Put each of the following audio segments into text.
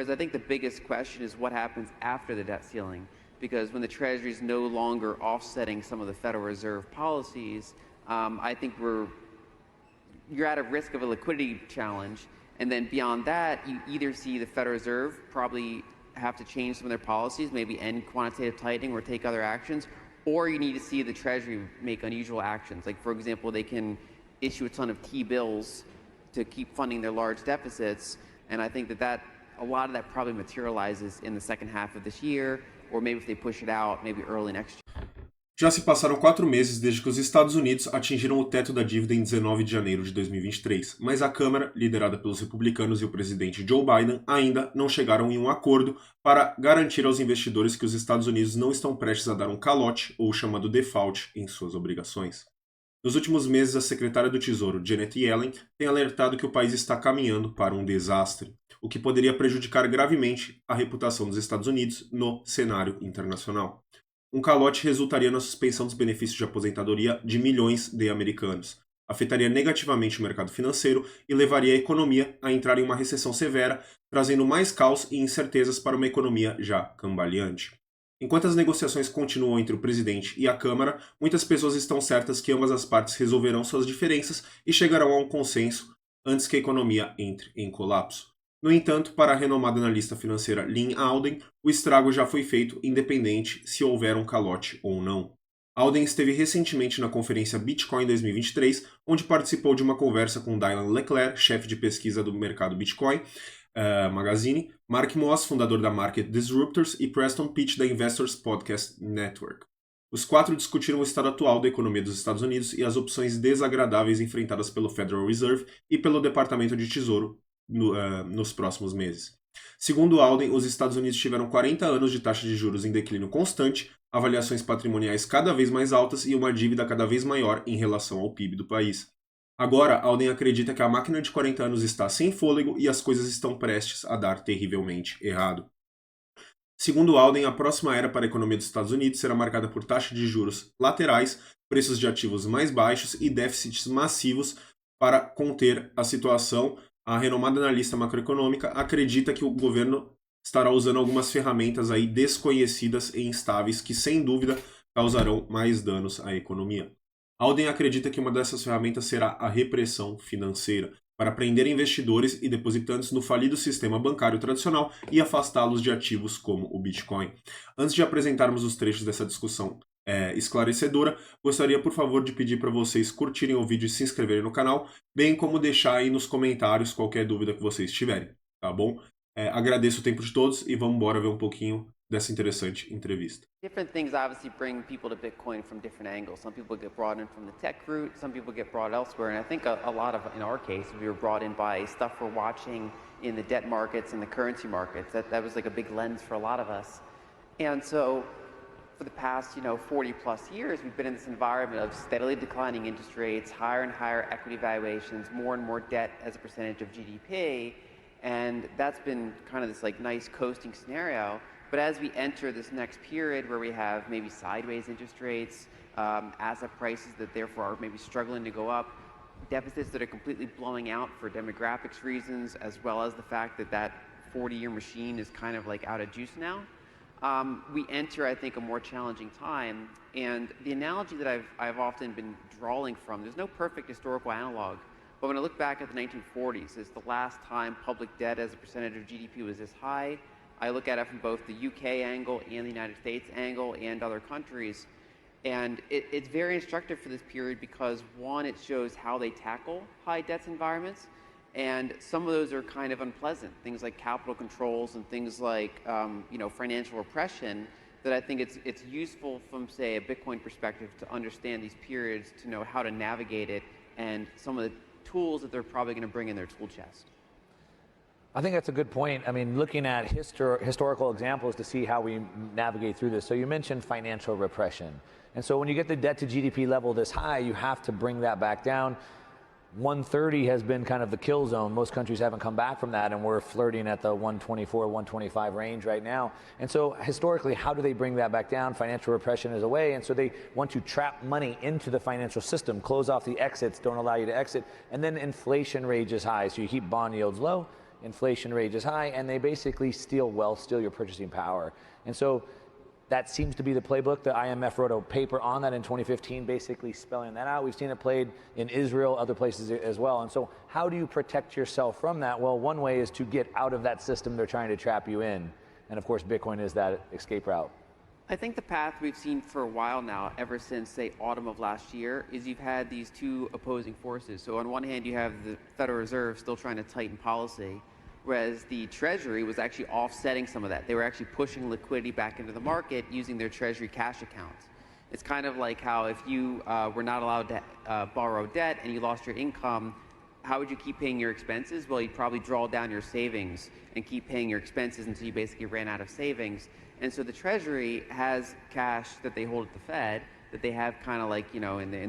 Whereas I think the biggest question is what happens after the debt ceiling, because when the Treasury is no longer offsetting some of the Federal Reserve policies, I think you're at a risk of a liquidity challenge. And then beyond that, you either see the Federal Reserve probably have to change some of their policies, maybe end quantitative tightening or take other actions, or you need to see the Treasury make unusual actions. Like, for example, they can issue a ton of T-bills to keep funding their large deficits. And I think that a lot of that probably materializes in the second half of this year, or maybe if they push it out, maybe early next year. Já se passaram 4 meses desde que os Estados Unidos atingiram o teto da dívida em 19 de janeiro de 2023, mas a Câmara, liderada pelos republicanos e o presidente Joe Biden, ainda não chegaram em um acordo para garantir aos investidores que os Estados Unidos não estão prestes a dar um calote ou chamado default em suas obrigações. Nos últimos meses, a secretária do Tesouro, Janet Yellen, tem alertado que o país está caminhando para um desastre, o que poderia prejudicar gravemente a reputação dos Estados Unidos no cenário internacional. Um calote resultaria na suspensão dos benefícios de aposentadoria de milhões de americanos, afetaria negativamente o mercado financeiro e levaria a economia a entrar em uma recessão severa, trazendo mais caos e incertezas para uma economia já cambaleante. Enquanto as negociações continuam entre o presidente e a Câmara, muitas pessoas estão certas que ambas as partes resolverão suas diferenças e chegarão a um consenso antes que a economia entre em colapso. No entanto, para a renomada analista financeira Lyn Alden, o estrago já foi feito, independente se houver um calote ou não. Alden esteve recentemente na conferência Bitcoin 2023, onde participou de uma conversa com Dylan Leclerc, chefe de pesquisa do mercado Bitcoin Magazine, Mark Moss, fundador da Market Disruptors, e Preston Pitch, da Investors Podcast Network. Os 4 discutiram o estado atual da economia dos Estados Unidos e as opções desagradáveis enfrentadas pelo Federal Reserve e pelo Departamento de Tesouro nos próximos meses. Segundo Alden, os Estados Unidos tiveram 40 anos de taxa de juros em declínio constante, avaliações patrimoniais cada vez mais altas e uma dívida cada vez maior em relação ao PIB do país. Agora, Alden acredita que a máquina de 40 anos está sem fôlego e as coisas estão prestes a dar terrivelmente errado. Segundo Alden, a próxima era para a economia dos Estados Unidos será marcada por taxas de juros laterais, preços de ativos mais baixos e déficits massivos para conter a situação. A renomada analista macroeconômica acredita que o governo estará usando algumas ferramentas aí desconhecidas e instáveis que, sem dúvida, causarão mais danos à economia. Alden acredita que uma dessas ferramentas será a repressão financeira, para prender investidores e depositantes no falido sistema bancário tradicional e afastá-los de ativos como o Bitcoin. Antes de apresentarmos os trechos dessa discussão esclarecedora, gostaria por favor de pedir para vocês curtirem o vídeo e se inscreverem no canal, bem como deixar aí nos comentários qualquer dúvida que vocês tiverem, tá bom? Agradeço o tempo de todos e vamos embora ver um pouquinho dessa interessante entrevista. Different things obviously bring people to Bitcoin from different angles. Some people get brought in from the tech route, some people get brought elsewhere, and I think a lot of, in our case, we were brought in by stuff we're watching in the debt markets and the currency markets. That was like a big lens for a lot of us. And so for the past, 40 plus years, we've been in this environment of steadily declining interest rates, higher and higher equity valuations, more and more debt as a percentage of GDP, and that's been kind of this like nice coasting scenario. But as we enter this next period where we have maybe sideways interest rates, asset prices that therefore are maybe struggling to go up, deficits that are completely blowing out for demographics reasons, as well as the fact that 40-year machine is kind of like out of juice now, we enter, I think, a more challenging time. And the analogy that I've often been drawing from, there's no perfect historical analog, but when I look back at the 1940s, it's the last time public debt as a percentage of GDP was this high. I look at it from both the UK angle and the United States angle and other countries. And it's very instructive for this period because, one, it shows how they tackle high debts environments. And some of those are kind of unpleasant, things like capital controls and things like financial repression, that I think it's useful from, say, a Bitcoin perspective to understand these periods, to know how to navigate it and some of the tools that they're probably going to bring in their tool chest. I think that's a good point. I mean, looking at historical examples to see how we navigate through this. So you mentioned financial repression. And so when you get the debt to GDP level this high, you have to bring that back down. 130 has been kind of the kill zone. Most countries haven't come back from that, and we're flirting at the 124, 125 range right now. And so historically, how do they bring that back down? Financial repression is a way, and so they want to trap money into the financial system, close off the exits, don't allow you to exit, and then inflation rages high, so you keep bond yields low. inflation rate is high, and they basically steal wealth, steal your purchasing power. And so that seems to be the playbook. The IMF wrote a paper on that in 2015, basically spelling that out. We've seen it played in Israel, other places as well. And so how do you protect yourself from that? Well, one way is to get out of that system they're trying to trap you in. And of course, Bitcoin is that escape route. I think the path we've seen for a while now, ever since, say, autumn of last year, is you've had these two opposing forces. So on one hand, you have the Federal Reserve still trying to tighten policy, whereas the Treasury was actually offsetting some of that. They were actually pushing liquidity back into the market using their Treasury cash accounts. It's kind of like how if you were not allowed to borrow debt and you lost your income, how would you keep paying your expenses? Well, you'd probably draw down your savings and keep paying your expenses until you basically ran out of savings. And so the Treasury has cash that they hold at the Fed that they have kind of like, in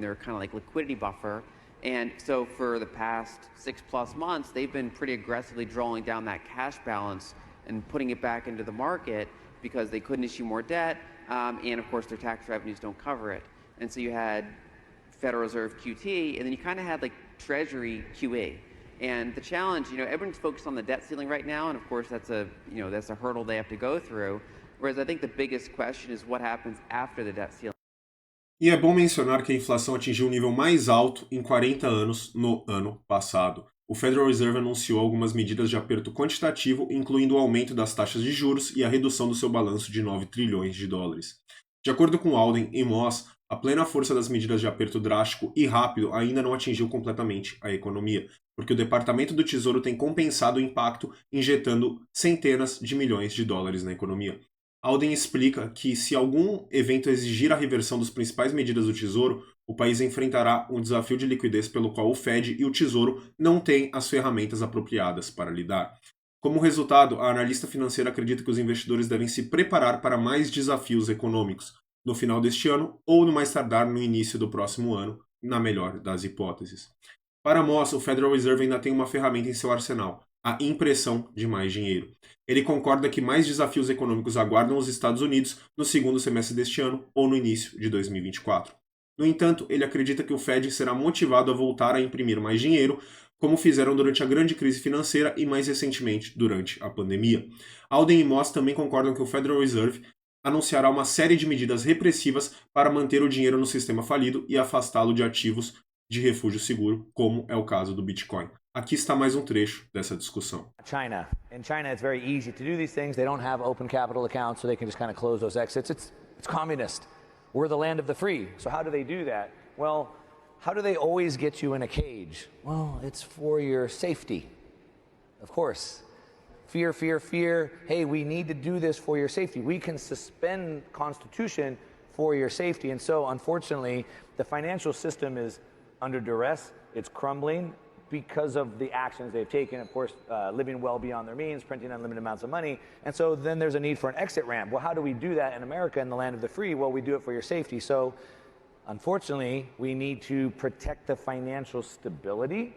their kind of like liquidity buffer. And so for the past 6+ months, they've been pretty aggressively drawing down that cash balance and putting it back into the market because they couldn't issue more debt. And of course, their tax revenues don't cover it. And so you had Federal Reserve QT, and then you kind of had like Treasury QE. And the challenge, everyone's focused on the debt ceiling right now, and of course that's a hurdle they have to go through. Whereas I think the biggest question is what happens after the debt ceiling. E é bom mencionar que a inflação atingiu o nível mais alto em 40 anos no ano passado. O Federal Reserve anunciou algumas medidas de aperto quantitativo, incluindo o aumento das taxas de juros e a redução do seu balanço de 9 trilhões de dólares. De acordo com Alden e Moss, a plena força das medidas de aperto drástico e rápido ainda não atingiu completamente a economia, porque o Departamento do Tesouro tem compensado o impacto injetando centenas de milhões de dólares na economia. Alden explica que se algum evento exigir a reversão das principais medidas do Tesouro, o país enfrentará um desafio de liquidez pelo qual o Fed e o Tesouro não têm as ferramentas apropriadas para lidar. Como resultado, a analista financeira acredita que os investidores devem se preparar para mais desafios econômicos no final deste ano ou no mais tardar no início do próximo ano, na melhor das hipóteses. Para Moss, o Federal Reserve ainda tem uma ferramenta em seu arsenal, a impressão de mais dinheiro. Ele concorda que mais desafios econômicos aguardam os Estados Unidos no segundo semestre deste ano ou no início de 2024. No entanto, ele acredita que o Fed será motivado a voltar a imprimir mais dinheiro, como fizeram durante a grande crise financeira e mais recentemente durante a pandemia. Alden e Moss também concordam que o Federal Reserve anunciará uma série de medidas repressivas para manter o dinheiro no sistema falido e afastá-lo de ativos de refúgio seguro, como é o caso do Bitcoin. Aqui está mais um trecho dessa discussão. China. In China, it's very easy to do these things. They don't have open capital accounts, so they can just kind of close those exits. It's communist. We're the land of the free. So how do they do that? Well, how do they always get you in a cage? Well, it's for your safety. Of course. Fear, fear, fear. Hey, we need to do this for your safety. We can suspend Constitution for your safety. And so, unfortunately, the financial system is under duress. It's crumbling because of the actions they've taken, of course, living well beyond their means, printing unlimited amounts of money. And so then there's a need for an exit ramp. Well, how do we do that in America, in the land of the free? Well, we do it for your safety. So unfortunately, we need to protect the financial stability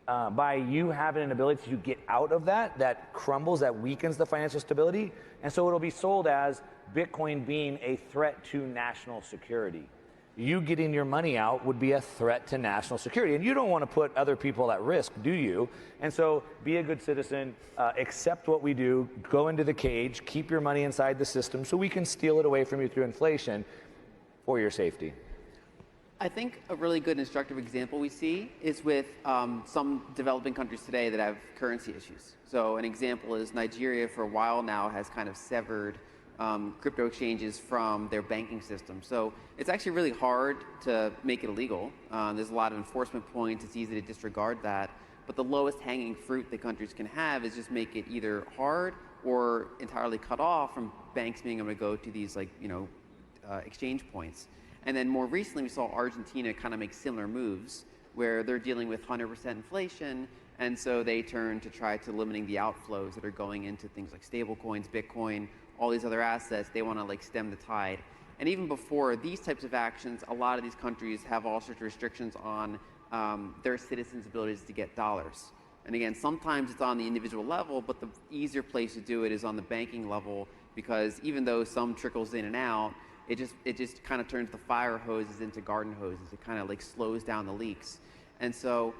by you having an ability to get out of that crumbles, that weakens the financial stability. And so it'll be sold as Bitcoin being a threat to national security. You getting your money out would be a threat to national security. And you don't want to put other people at risk, do you? And so be a good citizen, accept what we do, go into the cage, keep your money inside the system so we can steal it away from you through inflation for your safety. I think a really good instructive example we see is with some developing countries today that have currency issues. So an example is Nigeria for a while now has kind of severed crypto exchanges from their banking system. So it's actually really hard to make it illegal. There's a lot of enforcement points. It's easy to disregard that. But the lowest hanging fruit that countries can have is just make it either hard or entirely cut off from banks being able to go to these exchange points. And then more recently, we saw Argentina kind of make similar moves where they're dealing with 100% inflation. And so they turn to try to limiting the outflows that are going into things like stable coins, Bitcoin, all these other assets. They want to stem the tide. And even before these types of actions, a lot of these countries have all sorts of restrictions on their citizens' abilities to get dollars. And again, sometimes it's on the individual level, but the easier place to do it is on the banking level, because even though some trickles in and out, it just kind of turns the fire hoses into garden hoses. It kind of slows down the leaks. And so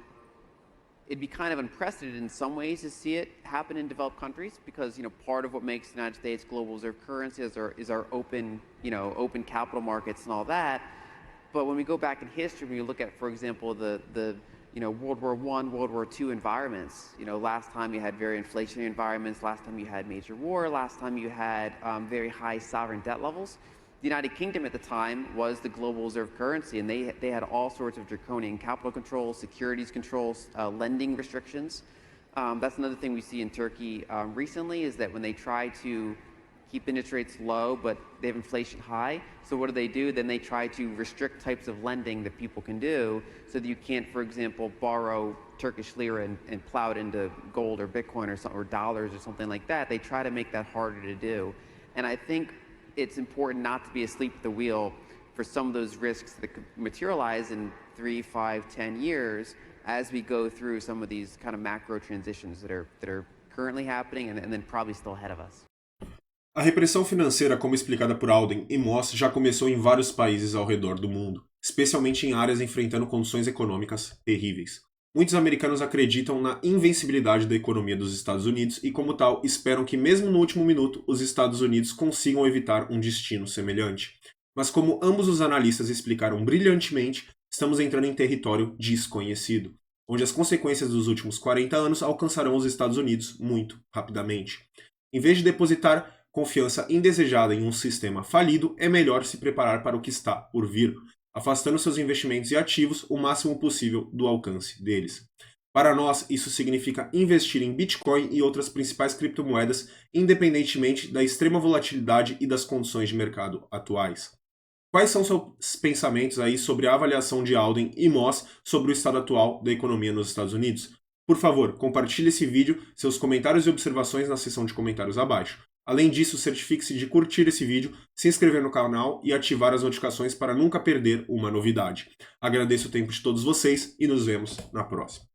it'd be kind of unprecedented in some ways to see it happen in developed countries because, part of what makes the United States global reserve currency is our open, open capital markets and all that. But when we go back in history, when you look at, for example, the World War I, World War II environments, last time you had very inflationary environments, last time you had major war, last time you had very high sovereign debt levels. The United Kingdom at the time was the global reserve currency, and they had all sorts of draconian capital controls, securities controls, lending restrictions. That's another thing we see in Turkey recently is that when they try to keep interest rates low, but they have inflation high, so what do? Then they try to restrict types of lending that people can do so that you can't, for example, borrow Turkish lira and plow it into gold or Bitcoin or dollars or something like that. They try to make that harder to do. And I think it's important not to be asleep at the wheel for some of those risks that could materialize in 3, 5, 10 years as we go through some of these kind of macro transitions that are currently happening and then probably still ahead of us. A repressão financeira, como explicada por Alden e Moss, já começou em vários países ao redor do mundo, especialmente em áreas enfrentando condições econômicas terríveis. Muitos americanos acreditam na invencibilidade da economia dos Estados Unidos e, como tal, esperam que mesmo no último minuto os Estados Unidos consigam evitar um destino semelhante. Mas como ambos os analistas explicaram brilhantemente, estamos entrando em território desconhecido, onde as consequências dos últimos 40 anos alcançarão os Estados Unidos muito rapidamente. Em vez de depositar confiança indesejada em um sistema falido, é melhor se preparar para o que está por vir, afastando seus investimentos e ativos o máximo possível do alcance deles. Para nós, isso significa investir em Bitcoin e outras principais criptomoedas, independentemente da extrema volatilidade e das condições de mercado atuais. Quais são seus pensamentos aí sobre a avaliação de Alden e Moss sobre o estado atual da economia nos Estados Unidos? Por favor, compartilhe esse vídeo, seus comentários e observações na seção de comentários abaixo. Além disso, certifique-se de curtir esse vídeo, se inscrever no canal e ativar as notificações para nunca perder uma novidade. Agradeço o tempo de todos vocês e nos vemos na próxima.